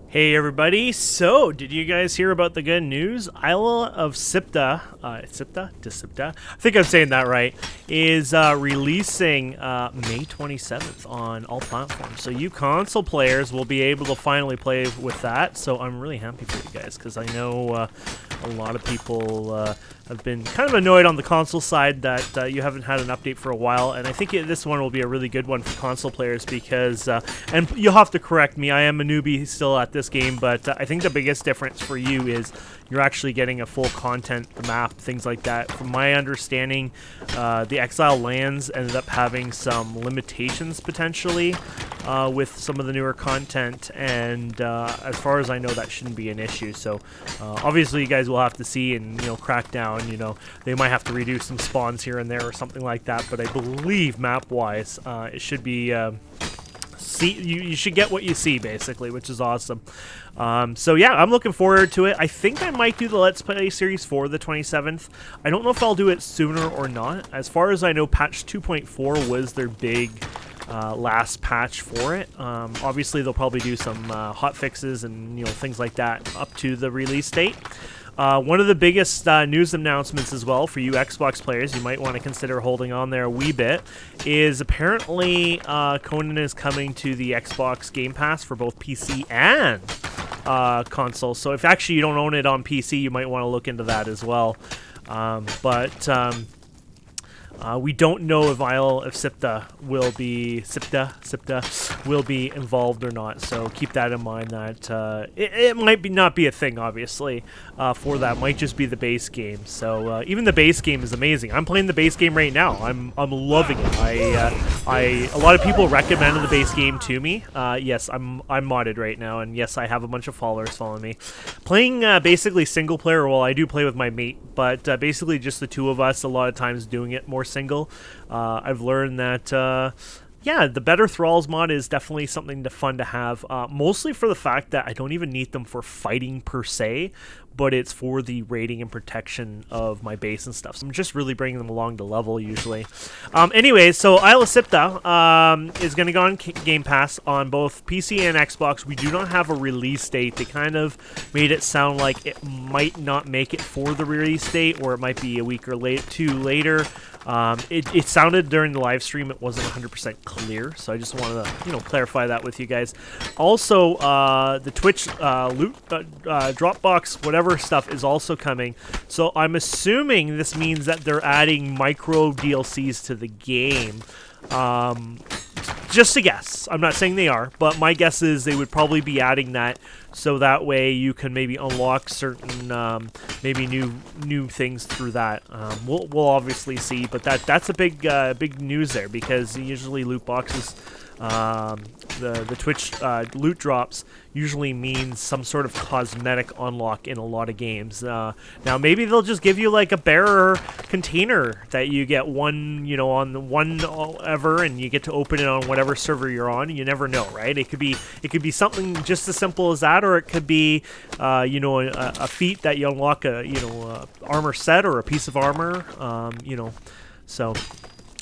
Hey everybody, so did you guys hear about the good news? Isle of Siptah, Siptah? I think I'm saying that right, is releasing May 27th on all platforms. So you console players will be able to finally play with that, so I'm really happy for you guys, because I know a lot of people have been kind of annoyed on the console side that you haven't had an update for a while, and I think this one will be a really good one for console players because, and you'll have to correct me, I am a newbie still at this game, but I think the biggest difference for you is you're actually getting a full content, the map, things like that. From my understanding, the Exile lands ended up having some limitations potentially with some of the newer content, and as far as I know, that shouldn't be an issue. So obviously you guys will have to see and crack down. They might have to reduce some spawns here and there or something like that, but I believe map-wise it should be you should get what you see, basically, which is awesome. So yeah, I'm looking forward to it. I think I might do the Let's Play series for the 27th. I don't know if I'll do it sooner or not. As far as I know, patch 2.4 was their big last patch for it. Obviously, they'll probably do some hot fixes and things like that up to the release date. One of the biggest news announcements as well for you Xbox players, you might want to consider holding on there a wee bit, is apparently Conan is coming to the Xbox Game Pass for both PC and console. So if actually you don't own it on PC, you might want to look into that as well. We don't know if Isle of Siptah will be involved or not. So keep that in mind. That it might not be a thing, obviously. For that, might just be the base game. So even the base game is amazing. I'm playing the base game right now. I'm loving it. A lot of people recommended the base game to me. Yes, I'm modded right now, and yes, I have a bunch of followers following me. Playing basically single player. Well, I do play with my mate, but basically just the two of us. A lot of times doing it more single. I've learned that yeah, the Better Thralls mod is definitely something fun to have, mostly for the fact that I don't even need them for fighting per se, but it's for the raiding and protection of my base and stuff. So I'm just really bringing them along to level usually. Anyway, so Isle of Siptah is going to go on Game Pass on both PC and Xbox. We do not have a release date. They kind of made it sound like it might not make it for the release date, or it might be a week or two later. It sounded during the live stream it wasn't 100% clear, so I just wanted to clarify that with you guys. Also, the Twitch loot Dropbox whatever stuff is also coming, so I'm assuming this means that they're adding micro DLCs to the game. Just a guess. I'm not saying they are, but my guess is they would probably be adding that, so that way you can maybe unlock certain maybe new things through that. We'll obviously see, but that's a big news there, because usually loot boxes, the Twitch loot drops usually means some sort of cosmetic unlock in a lot of games. Now maybe they'll just give you like a bearer container that you get one on the one ever, and you get to open it on whatever server you're on. You never know, right? It could be something just as simple as that, or it could be a feat that you unlock, a armor set or a piece of armor, so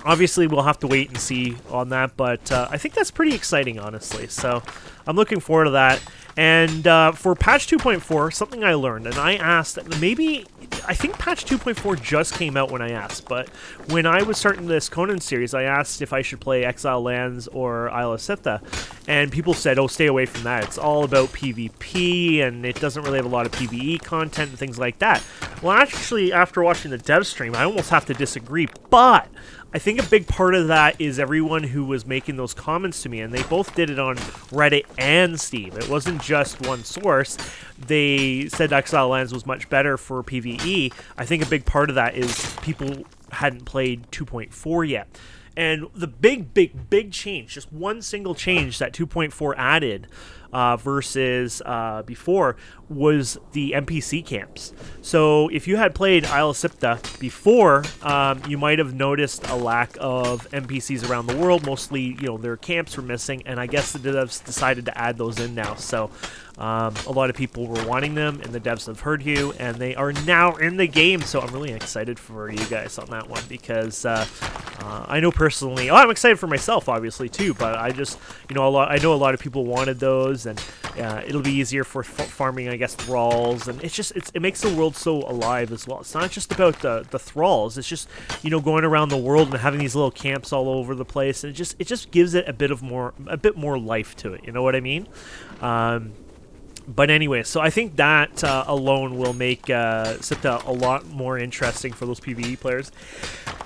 obviously we'll have to wait and see on that, but I think that's pretty exciting, honestly. So I'm looking forward to that. And for patch 2.4, something I learned, and I asked, I think patch 2.4 just came out when I asked, but when I was starting this Conan series, I asked if I should play Exile Lands or Isle of Siptah, and people said, oh, stay away from that. It's all about PvP, and it doesn't really have a lot of PvE content and things like that. Well, actually, after watching the dev stream, I almost have to disagree, but I think a big part of that is everyone who was making those comments to me, and they both did it on Reddit and Steam. It wasn't just one source. They said Exile Lands was much better for PvE. I think a big part of that is people hadn't played 2.4 yet. And the big change, just one single change that 2.4 added versus before, was the NPC camps. So if you had played Isle of Siptah before, you might have noticed a lack of NPCs around the world. Mostly, their camps were missing, and I guess the devs decided to add those in now. So a lot of people were wanting them, and the devs have heard you, and they are now in the game. So I'm really excited for you guys on that one, because I know personally, I'm excited for myself, obviously, too, but I just, I know a lot of people wanted those, caves, and it'll be easier for farming, I guess, thralls, and it makes the world so alive as well. It's not just about the thralls. It's just, you know, going around the world and having these little camps all over the place, and it just gives it a bit more life to it. You know what I mean? But anyway, so I think that alone will make Siptah a lot more interesting for those PvE players.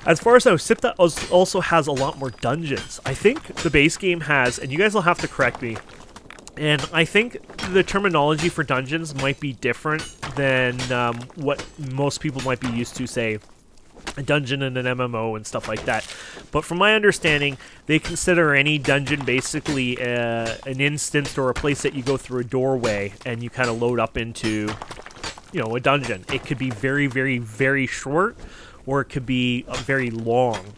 As far as I know, Siptah also has a lot more dungeons. I think the base game has, and you guys will have to correct me, and I think the terminology for dungeons might be different than what most people might be used to, say, a dungeon in an MMO and stuff like that. But from my understanding, they consider any dungeon basically an instance or a place that you go through a doorway and you kind of load up into, you know, a dungeon. It could be very, very, very short, or it could be very long.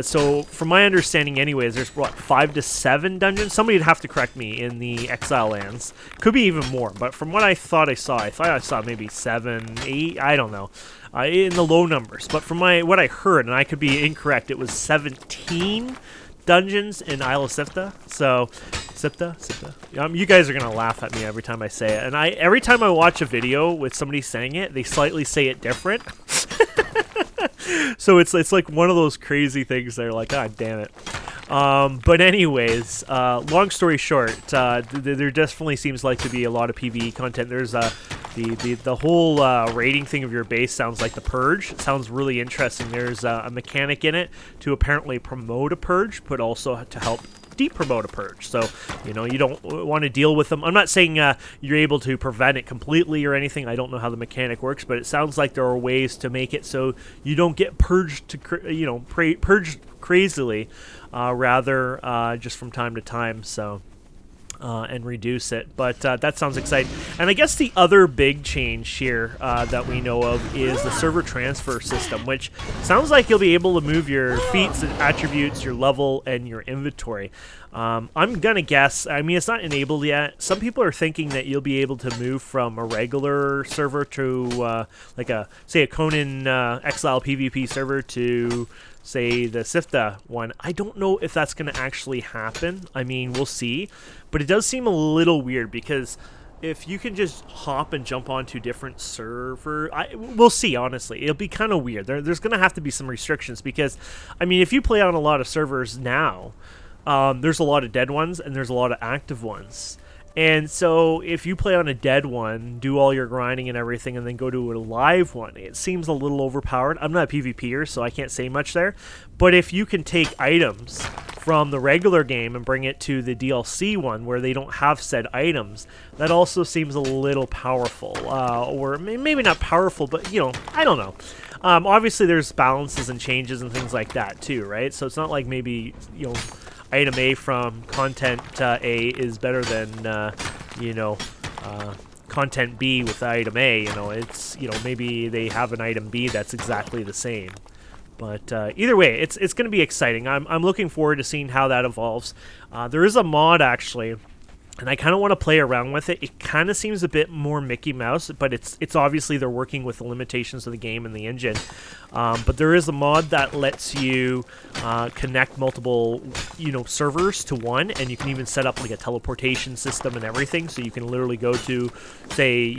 So from my understanding anyways, there's what, 5 to 7 dungeons? Somebody would have to correct me in the Exile lands. Could be even more, but from what I thought I saw maybe 7, 8, I don't know. In the low numbers. But from what I heard, and I could be incorrect, it was 17 dungeons in Isle of Siptah. So, Siptah. You guys are gonna laugh at me every time I say it, and every time I watch a video with somebody saying it, they slightly say it different. So it's like one of those crazy things. They're like, God damn it. But anyways, long story short, there definitely seems like to be a lot of PvE content. There's the whole rating thing of your base sounds like the Purge. It sounds really interesting. There's a mechanic in it to apparently promote a Purge, but also to help de-promote a Purge. So, you know, you don't want to deal with them. I'm not saying you're able to prevent it completely or anything. I don't know how the mechanic works, but it sounds like there are ways to make it so you don't get purged purged crazily, rather just from time to time. So. And reduce it, but that sounds exciting. And I guess the other big change here that we know of is the server transfer system, which sounds like you'll be able to move your feats and attributes, your level, and your inventory. I'm gonna guess, I mean, it's not enabled yet. Some people are thinking that you'll be able to move from a regular server to like say a Conan Exile PvP server to, say, the Siptah one. I don't know if that's going to actually happen. I mean, we'll see. But it does seem a little weird, because if you can just hop and jump onto different server, we'll see, honestly. It'll be kind of weird. There's going to have to be some restrictions, because, I mean, if you play on a lot of servers now, there's a lot of dead ones and there's a lot of active ones. And so if you play on a dead one, do all your grinding and everything, and then go to a live one, it seems a little overpowered. I'm not a PvPer, so I can't say much there. But if you can take items from the regular game and bring it to the DLC one where they don't have said items, that also seems a little powerful. Or maybe not powerful, but, you know, I don't know. Obviously, there's balances and changes and things like that too, right? So it's not like maybe, you know, item A from content A is better than, content B with item A. You know, it's, you know, maybe they have an item B that's exactly the same. But either way, it's going to be exciting. I'm looking forward to seeing how that evolves. There is a mod, actually, and I kind of want to play around with it. It kind of seems a bit more Mickey Mouse, but it's obviously they're working with the limitations of the game and the engine. But there is a mod that lets you connect multiple, servers to one, and you can even set up like a teleportation system and everything. So you can literally go to, say,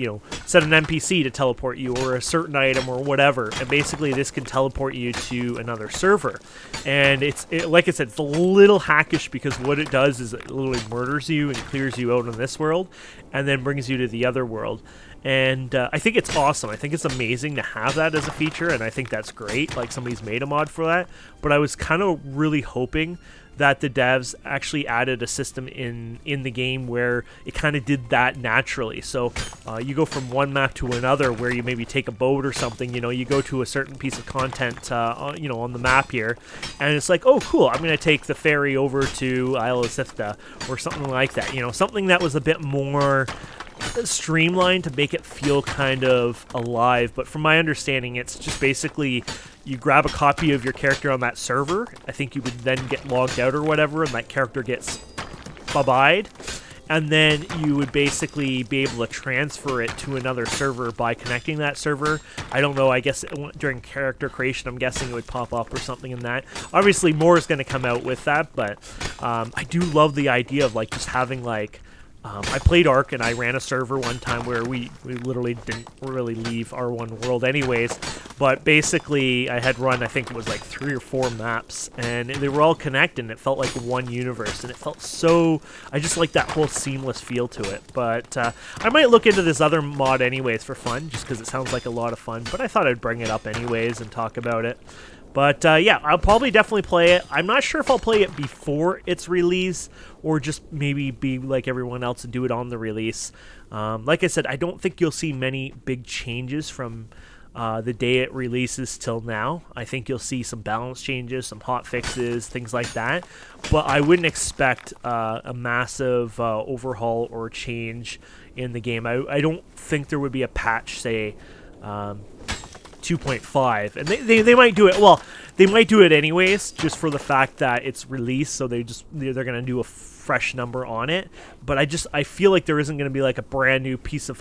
set an NPC to teleport you, or a certain item or whatever, and basically this can teleport you to another server. And like I said, it's a little hackish, because what it does is it literally murders you and clears you out in this world, and then brings you to the other world. And I think it's awesome. I think it's amazing to have that as a feature, and I think that's great. Like, somebody's made a mod for that. But I was kind of really hoping that the devs actually added a system in the game where it kind of did that naturally. So you go from one map to another, where you maybe take a boat or something. You go to a certain piece of content, on the map here, and it's like, oh, cool, I'm going to take the ferry over to Isle of Siptah, or something like that. Something that was a bit more streamlined to make it feel kind of alive. But from my understanding, it's just basically you grab a copy of your character on that server. I think you would then get logged out or whatever, and that character gets bye-byed. and then you would basically be able to transfer it to another server by connecting that server. I don't know, I guess during character creation, I'm guessing it would pop up or something in that. Obviously, more is going to come out with that, but I do love the idea of, like, just having, like, I played Ark, and I ran a server one time where we literally didn't really leave our one world anyways, but basically I had run, I think it was like 3 or 4 maps, and they were all connected, and it felt like one universe, and it felt so, I just like that whole seamless feel to it. But I might look into this other mod anyways for fun, just because it sounds like a lot of fun, but I thought I'd bring it up anyways and talk about it. But yeah, I'll probably definitely play it. I'm not sure if I'll play it before its release or just maybe be like everyone else and do it on the release. Like I said, I don't think you'll see many big changes from the day it releases till now. I think you'll see some balance changes, some hot fixes, things like that. But I wouldn't expect a massive overhaul or change in the game. I don't think there would be a patch, say, 2.5, and they might do it. Well, they might do it anyways, just for the fact that it's released, so they're gonna do a fresh number on it. But I feel like there isn't gonna be like a brand new piece of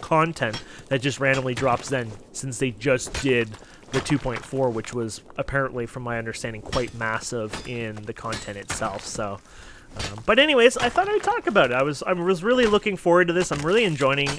content that just randomly drops then, since they just did the 2.4, which was apparently, from my understanding, quite massive in the content itself. So. But anyways, I thought I'd talk about it. I was really looking forward to this. I'm really enjoying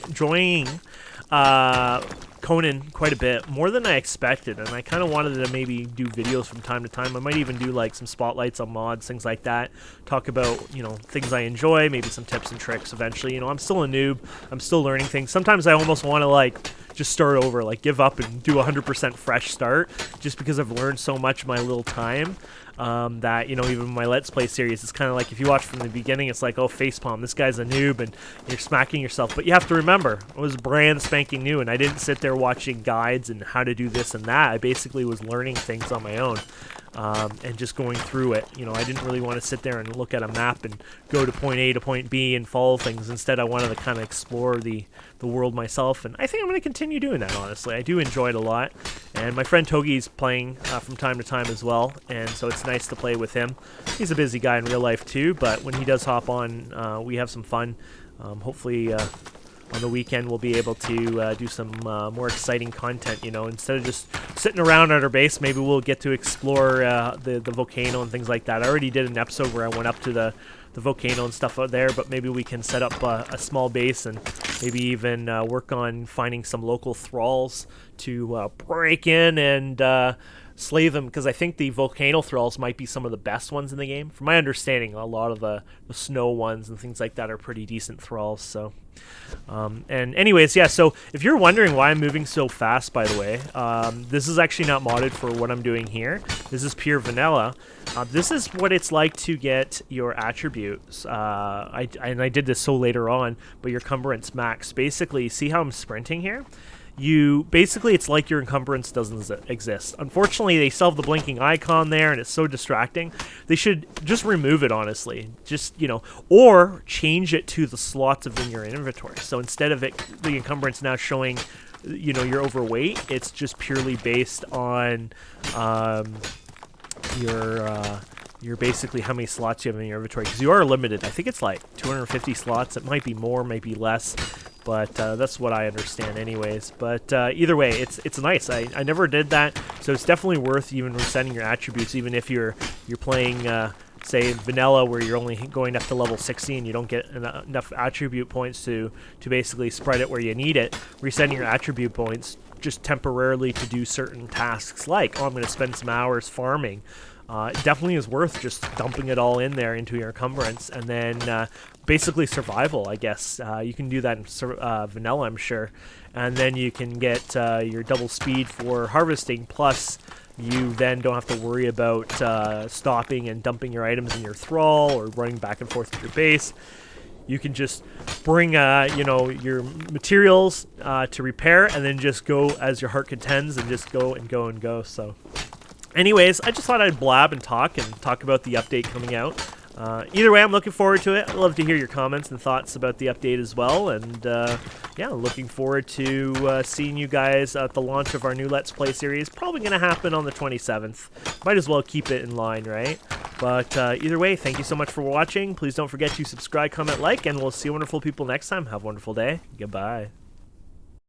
Conan quite a bit, more than I expected, and I kind of wanted to maybe do videos from time to time. I might even do like some spotlights on mods, things like that, talk about, you know, things I enjoy, maybe some tips and tricks eventually. You know, I'm still a noob, I'm still learning things. Sometimes I almost want to like just start over, like give up and do 100% fresh start, just because I've learned so much in my little time. That, you know, even my Let's Play series, it's kind of like if you watch from the beginning, it's like, oh, facepalm, this guy's a noob, and you're smacking yourself. But you have to remember, it was brand spanking new, and I didn't sit there watching guides and how to do this and that. I basically was learning things on my own. And just going through it. You know, I didn't really want to sit there and look at a map and go to point A to point B and follow things. Instead, I wanted to kind of explore the world myself, and I think I'm going to continue doing that, honestly. I do enjoy it a lot, and my friend Togi's playing from time to time as well, and so it's nice to play with him. He's a busy guy in real life too, but when he does hop on, we have some fun. Hopefully, on the weekend, we'll be able to do some more exciting content, you know. Instead of just sitting around at our base, maybe we'll get to explore the volcano and things like that. I already did an episode where I went up to the volcano and stuff out there, but maybe we can set up a small base and maybe even work on finding some local thralls to break in and slay them, because I think the volcano thralls might be some of the best ones in the game. From my understanding, a lot of the snow ones and things like that are pretty decent thralls, so... and anyways, yeah, so if you're wondering why I'm moving so fast, by the way, this is actually not modded for what I'm doing here. This is pure vanilla. This is what it's like to get your attributes. I did this so later on, but your encumbrance max. Basically, see how I'm sprinting here? Basically, it's like your encumbrance doesn't exist. Unfortunately, they still have the blinking icon there, and it's so distracting. They should just remove it, honestly. Just, you know, or change it to the slots in your inventory. So instead of the encumbrance now showing, you know, you're overweight, it's just purely based on your basically how many slots you have in your inventory, because you are limited. I think it's like 250 slots. It might be more, might be less. But that's what I understand anyways. But either way, it's nice. I never did that, so it's definitely worth even resetting your attributes, even if you're playing, say, vanilla, where you're only going up to level 60 and you don't get enough attribute points to basically spread it where you need it. Resetting your attribute points just temporarily to do certain tasks, like, oh, I'm going to spend some hours farming. It definitely is worth just dumping it all in there into your encumbrance, and then basically survival, I guess. You can do that in vanilla, I'm sure, and then you can get your double speed for harvesting, plus you then don't have to worry about stopping and dumping your items in your thrall or running back and forth to your base. You can just bring, you know, your materials to repair, and then just go as your heart contends, and just go and go and go. So, anyways, I just thought I'd blab and talk about the update coming out. Either way, I'm looking forward to it. I'd love to hear your comments and thoughts about the update as well. And yeah, looking forward to seeing you guys at the launch of our new Let's Play series. Probably going to happen on the 27th. Might as well keep it in line, right? But either way, thank you so much for watching. Please don't forget to subscribe, comment, like, and we'll see wonderful people next time. Have a wonderful day. Goodbye.